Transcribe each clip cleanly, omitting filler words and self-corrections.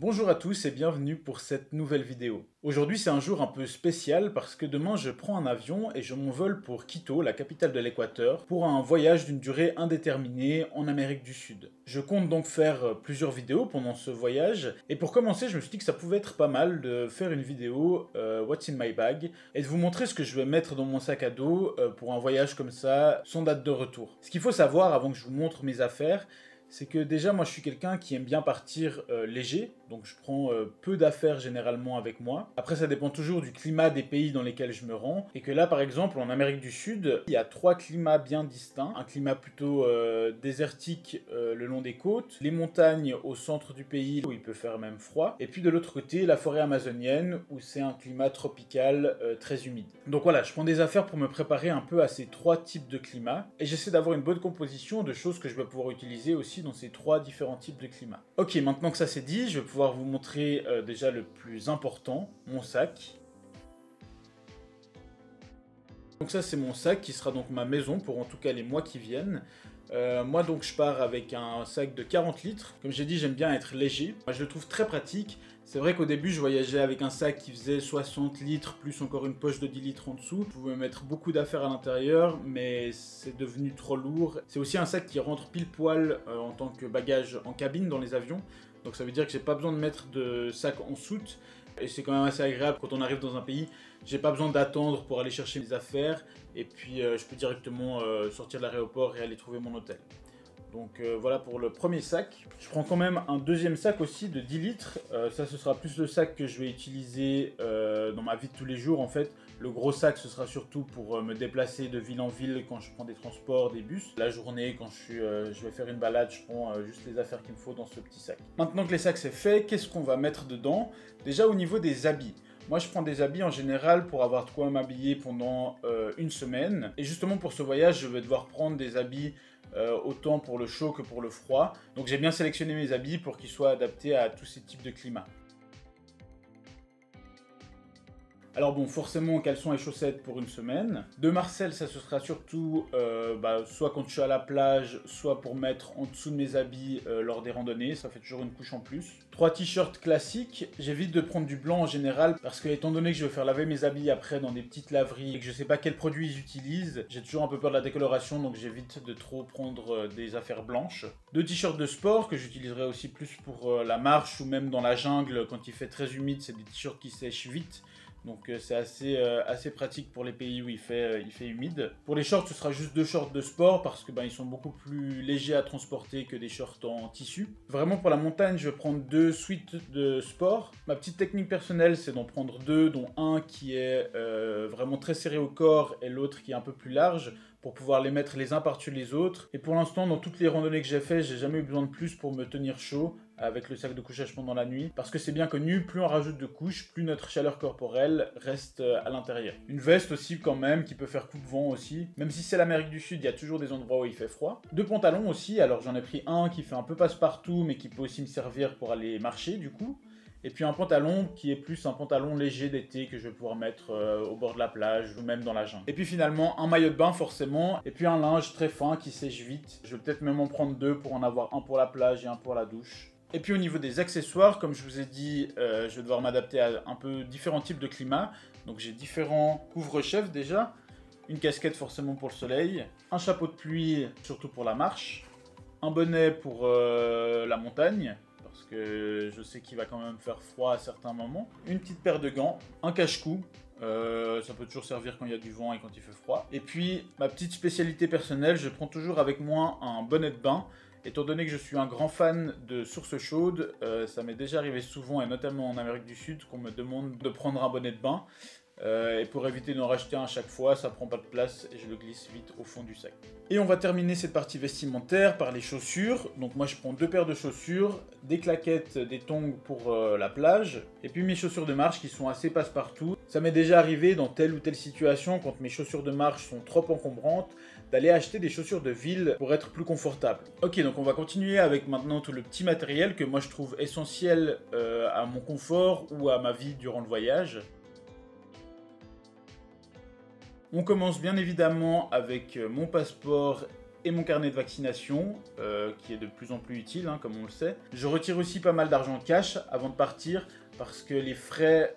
Bonjour à tous et bienvenue pour cette nouvelle vidéo. Aujourd'hui c'est un jour un peu spécial parce que demain je prends un avion et je m'envole pour Quito, la capitale de l'Équateur, pour un voyage d'une durée indéterminée en Amérique du Sud. Je compte donc faire plusieurs vidéos pendant ce voyage et pour commencer je me suis dit que ça pouvait être pas mal de faire une vidéo What's in my bag et de vous montrer ce que je vais mettre dans mon sac à dos pour un voyage comme ça sans date de retour. Ce qu'il faut savoir avant que je vous montre mes affaires, c'est que déjà moi je suis quelqu'un qui aime bien partir léger, donc je prends peu d'affaires généralement avec moi. Après ça dépend toujours du climat des pays dans lesquels je me rends, et que là par exemple en Amérique du Sud, il y a trois climats bien distincts. Un climat plutôt désertique le long des côtes, les montagnes au centre du pays où il peut faire même froid, et puis de l'autre côté la forêt amazonienne où c'est un climat tropical très humide. Donc voilà, je prends des affaires pour me préparer un peu à ces trois types de climats, et j'essaie d'avoir une bonne composition de choses que je vais pouvoir utiliser aussi dans ces trois différents types de climats. Ok, maintenant que ça c'est dit, je vais pouvoir vous montrer déjà le plus important, mon sac. Donc ça c'est mon sac qui sera donc ma maison pour en tout cas les mois qui viennent. Moi donc je pars avec un sac de 40 litres. Comme j'ai dit, j'aime bien être léger. Moi, je le trouve très pratique. C'est vrai qu'au début je voyageais avec un sac qui faisait 60 litres plus encore une poche de 10 litres en dessous. Je pouvais mettre beaucoup d'affaires à l'intérieur mais c'est devenu trop lourd. C'est aussi un sac qui rentre pile poil en tant que bagage en cabine dans les avions. Donc ça veut dire que j'ai pas besoin de mettre de sac en soute. Et c'est quand même assez agréable quand on arrive dans un pays. J'ai pas besoin d'attendre pour aller chercher mes affaires. Et puis je peux directement sortir de l'aéroport et aller trouver mon hôtel. Donc voilà pour le premier sac. Je prends quand même un deuxième sac aussi de 10 litres. Ça ce sera plus le sac que je vais utiliser dans ma vie de tous les jours en fait. Le gros sac ce sera surtout pour me déplacer de ville en ville quand je prends des transports, des bus. La journée quand je vais faire une balade, je prends juste les affaires qu'il me faut dans ce petit sac. Maintenant que les sacs c'est fait, qu'est-ce qu'on va mettre dedans? Déjà au niveau des habits. Moi, je prends des habits en général pour avoir de quoi m'habiller pendant une semaine. Et justement, pour ce voyage, je vais devoir prendre des habits autant pour le chaud que pour le froid. Donc, j'ai bien sélectionné mes habits pour qu'ils soient adaptés à tous ces types de climats. Alors bon, forcément caleçon et chaussettes pour une semaine. De Marcel, ça ce sera surtout soit quand je suis à la plage, soit pour mettre en dessous de mes habits lors des randonnées, ça fait toujours une couche en plus. 3 t-shirts classiques, j'évite de prendre du blanc en général parce que étant donné que je vais faire laver mes habits après dans des petites laveries et que je sais pas quels produits ils utilisent, j'ai toujours un peu peur de la décoloration donc j'évite de trop prendre des affaires blanches. 2 t-shirts de sport que j'utiliserai aussi plus pour la marche ou même dans la jungle quand il fait très humide, c'est des t-shirts qui sèchent vite. Donc c'est assez pratique pour les pays où il fait humide. Pour les shorts, ce sera juste 2 shorts de sport parce que ils sont beaucoup plus légers à transporter que des shorts en tissu. Vraiment pour la montagne, je vais prendre 2 suites de sport. Ma petite technique personnelle, c'est d'en prendre 2, dont un qui est vraiment très serré au corps et l'autre qui est un peu plus large, pour pouvoir les mettre les uns par-dessus les autres. Et pour l'instant, dans toutes les randonnées que j'ai fait, j'ai jamais eu besoin de plus pour me tenir chaud avec le sac de couchage pendant la nuit, parce que c'est bien connu, plus on rajoute de couches, plus notre chaleur corporelle reste à l'intérieur. Une veste aussi quand même, qui peut faire coup de vent aussi, même si c'est l'Amérique du Sud, il y a toujours des endroits où il fait froid. 2 pantalons aussi, alors j'en ai pris un qui fait un peu passe-partout, mais qui peut aussi me servir pour aller marcher du coup. Et puis un pantalon qui est plus un pantalon léger d'été que je vais pouvoir mettre au bord de la plage ou même dans la jungle. Et puis finalement un maillot de bain forcément, et puis un linge très fin qui sèche vite. Je vais peut-être même en prendre 2 pour en avoir un pour la plage et un pour la douche. Et puis au niveau des accessoires, comme je vous ai dit, je vais devoir m'adapter à un peu différents types de climats. Donc j'ai différents couvre-chefs déjà, une casquette forcément pour le soleil, un chapeau de pluie surtout pour la marche, un bonnet pour la montagne, parce que je sais qu'il va quand même faire froid à certains moments, une petite paire de gants, un cache-cou, ça peut toujours servir quand il y a du vent et quand il fait froid. Et puis ma petite spécialité personnelle, je prends toujours avec moi un bonnet de bain. Étant donné que je suis un grand fan de sources chaudes, ça m'est déjà arrivé souvent, et notamment en Amérique du Sud, qu'on me demande de prendre un bonnet de bain. Et pour éviter d'en racheter un à chaque fois, ça prend pas de place et je le glisse vite au fond du sac. Et on va terminer cette partie vestimentaire par les chaussures. Donc moi je prends 2 paires de chaussures, des claquettes, des tongs pour la plage, et puis mes chaussures de marche qui sont assez passe-partout. Ça m'est déjà arrivé dans telle ou telle situation, quand mes chaussures de marche sont trop encombrantes, d'aller acheter des chaussures de ville pour être plus confortable. Ok, donc on va continuer avec maintenant tout le petit matériel que moi je trouve essentiel à mon confort ou à ma vie durant le voyage. On commence bien évidemment avec mon passeport et mon carnet de vaccination, qui est de plus en plus utile, hein, comme on le sait. Je retire aussi pas mal d'argent cash avant de partir, parce que les frais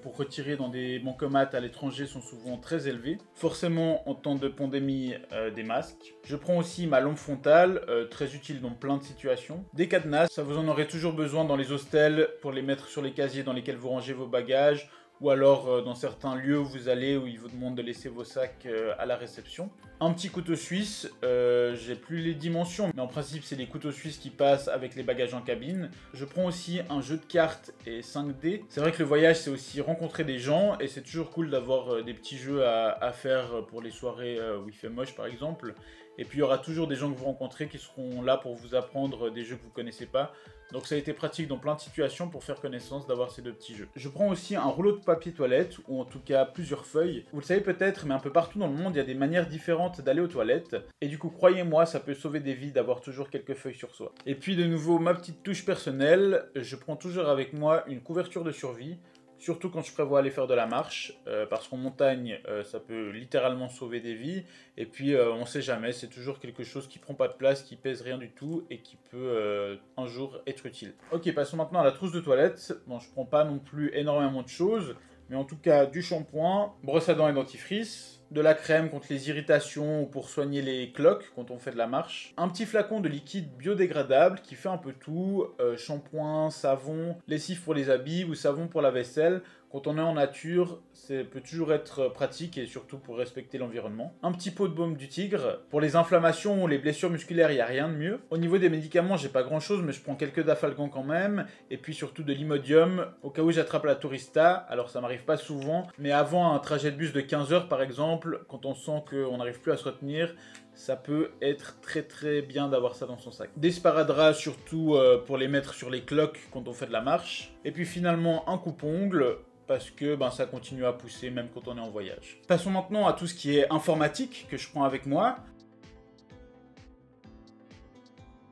pour retirer dans des bancomats à l'étranger sont souvent très élevés. Forcément, en temps de pandémie, des masques. Je prends aussi ma lampe frontale, très utile dans plein de situations. Des cadenas, ça vous en aurez toujours besoin dans les hostels pour les mettre sur les casiers dans lesquels vous rangez vos bagages, ou alors dans certains lieux où vous allez, où ils vous demandent de laisser vos sacs à la réception. Un petit couteau suisse, j'ai plus les dimensions, mais en principe c'est les couteaux suisses qui passent avec les bagages en cabine. Je prends aussi un jeu de cartes et 5D. C'est vrai que le voyage c'est aussi rencontrer des gens, et c'est toujours cool d'avoir des petits jeux à faire pour les soirées où il fait moche par exemple. Et puis il y aura toujours des gens que vous rencontrez qui seront là pour vous apprendre des jeux que vous ne connaissez pas. Donc ça a été pratique dans plein de situations pour faire connaissance d'avoir ces deux petits jeux. Je prends aussi un rouleau de papier toilette, ou en tout cas plusieurs feuilles. Vous le savez peut-être, mais un peu partout dans le monde, il y a des manières différentes d'aller aux toilettes. Et du coup, croyez-moi, ça peut sauver des vies d'avoir toujours quelques feuilles sur soi. Et puis de nouveau, ma petite touche personnelle, je prends toujours avec moi une couverture de survie. Surtout quand je prévois aller faire de la marche, parce qu'en montagne, ça peut littéralement sauver des vies. Et puis, on sait jamais, c'est toujours quelque chose qui prend pas de place, qui pèse rien du tout et qui peut un jour être utile. Ok, passons maintenant à la trousse de toilette. Bon, je prends pas non plus énormément de choses, mais en tout cas du shampoing, brosse à dents et dentifrice, de la crème contre les irritations ou pour soigner les cloques quand on fait de la marche, un petit flacon de liquide biodégradable qui fait un peu tout, shampoing, savon, lessive pour les habits ou savon pour la vaisselle. Quand on est en nature, ça peut toujours être pratique et surtout pour respecter l'environnement. Un petit pot de baume du tigre. Pour les inflammations ou les blessures musculaires, il n'y a rien de mieux. Au niveau des médicaments, j'ai pas grand chose, mais je prends quelques dafalgan quand même. Et puis surtout de l'imodium, au cas où j'attrape la tourista. Alors ça m'arrive pas souvent, mais avant un trajet de bus de 15 heures par exemple, quand on sent qu'on n'arrive plus à se retenir, ça peut être très très bien d'avoir ça dans son sac. Des sparadraps surtout pour les mettre sur les cloques quand on fait de la marche. Et puis finalement un coupe-ongle, parce que ça continue à pousser même quand on est en voyage. Passons maintenant à tout ce qui est informatique que je prends avec moi.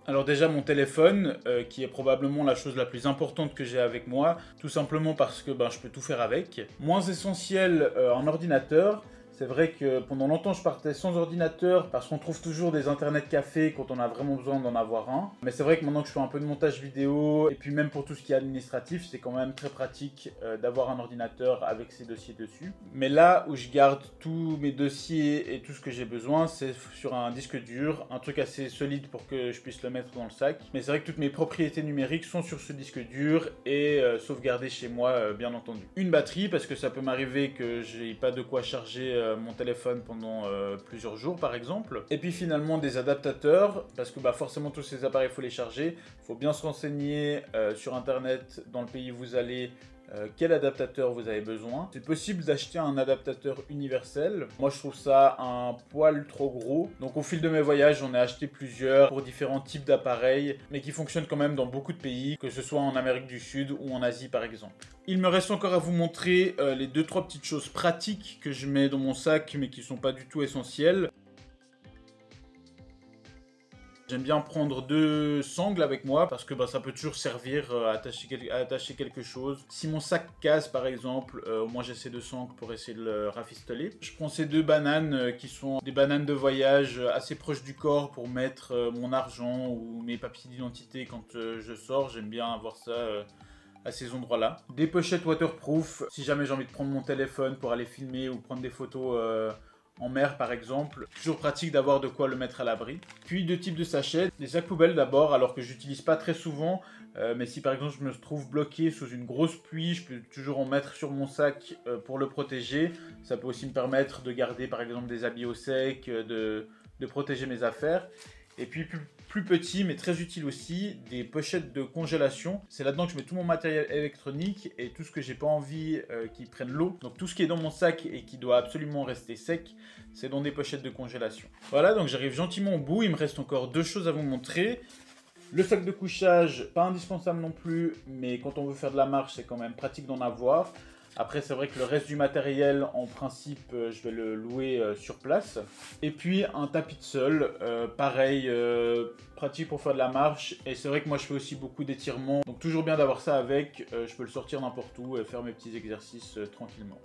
Alors déjà mon téléphone, qui est probablement la chose la plus importante que j'ai avec moi, tout simplement parce que je peux tout faire avec. Moins essentiel, un ordinateur. C'est vrai que pendant longtemps je partais sans ordinateur parce qu'on trouve toujours des internet cafés quand on a vraiment besoin d'en avoir un. Mais c'est vrai que maintenant que je fais un peu de montage vidéo et puis même pour tout ce qui est administratif, c'est quand même très pratique d'avoir un ordinateur avec ses dossiers dessus. Mais là où je garde tous mes dossiers et tout ce que j'ai besoin, c'est sur un disque dur, un truc assez solide pour que je puisse le mettre dans le sac. Mais c'est vrai que toutes mes propriétés numériques sont sur ce disque dur et sauvegardées chez moi bien entendu. Une batterie parce que ça peut m'arriver que j'ai pas de quoi charger mon téléphone pendant plusieurs jours par exemple. Et puis finalement des adaptateurs, parce que forcément tous ces appareils il faut les charger. Il faut bien se renseigner sur internet dans le pays où vous allez, quel adaptateur vous avez besoin. C'est possible d'acheter un adaptateur universel. Moi je trouve ça un poil trop gros. Donc au fil de mes voyages j'en ai acheté plusieurs pour différents types d'appareils, mais qui fonctionnent quand même dans beaucoup de pays, que ce soit en Amérique du Sud ou en Asie par exemple. Il me reste encore à vous montrer les 2-3 petites choses pratiques que je mets dans mon sac mais qui sont pas du tout essentielles. J'aime bien prendre 2 sangles avec moi parce que ça peut toujours servir à attacher quelque chose. Si mon sac casse par exemple, au moins j'ai ces 2 sangles pour essayer de le rafistoler. Je prends ces 2 bananes qui sont des bananes de voyage assez proches du corps pour mettre mon argent ou mes papiers d'identité quand je sors. J'aime bien avoir ça à ces endroits-là. Des pochettes waterproof si jamais j'ai envie de prendre mon téléphone pour aller filmer ou prendre des photos en mer par exemple. Toujours pratique d'avoir de quoi le mettre à l'abri. Puis 2 types de sachets. Des sacs poubelles d'abord, alors que j'utilise pas très souvent. Mais si par exemple je me trouve bloqué sous une grosse pluie, je peux toujours en mettre sur mon sac pour le protéger. Ça peut aussi me permettre de garder par exemple des habits au sec, de protéger mes affaires. Et puis plus petit mais très utile aussi, des pochettes de congélation. C'est là-dedans que je mets tout mon matériel électronique et tout ce que j'ai pas envie qui prenne l'eau. Donc tout ce qui est dans mon sac et qui doit absolument rester sec, c'est dans des pochettes de congélation. Voilà, donc j'arrive gentiment au bout. Il me reste encore 2 choses à vous montrer. Le sac de couchage, pas indispensable non plus, mais quand on veut faire de la marche, c'est quand même pratique d'en avoir. Après, c'est vrai que le reste du matériel, en principe, je vais le louer sur place. Et puis, un tapis de sol, pareil, pratique pour faire de la marche. Et c'est vrai que moi, je fais aussi beaucoup d'étirements. Donc, toujours bien d'avoir ça avec. Je peux le sortir n'importe où et faire mes petits exercices tranquillement.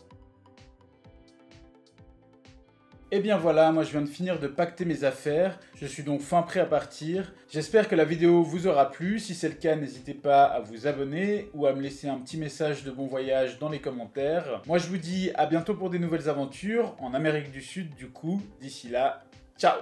Et bien voilà, moi je viens de finir de pacter mes affaires, je suis donc fin prêt à partir. J'espère que la vidéo vous aura plu, si c'est le cas n'hésitez pas à vous abonner ou à me laisser un petit message de bon voyage dans les commentaires. Moi je vous dis à bientôt pour des nouvelles aventures, en Amérique du Sud du coup, d'ici là, ciao!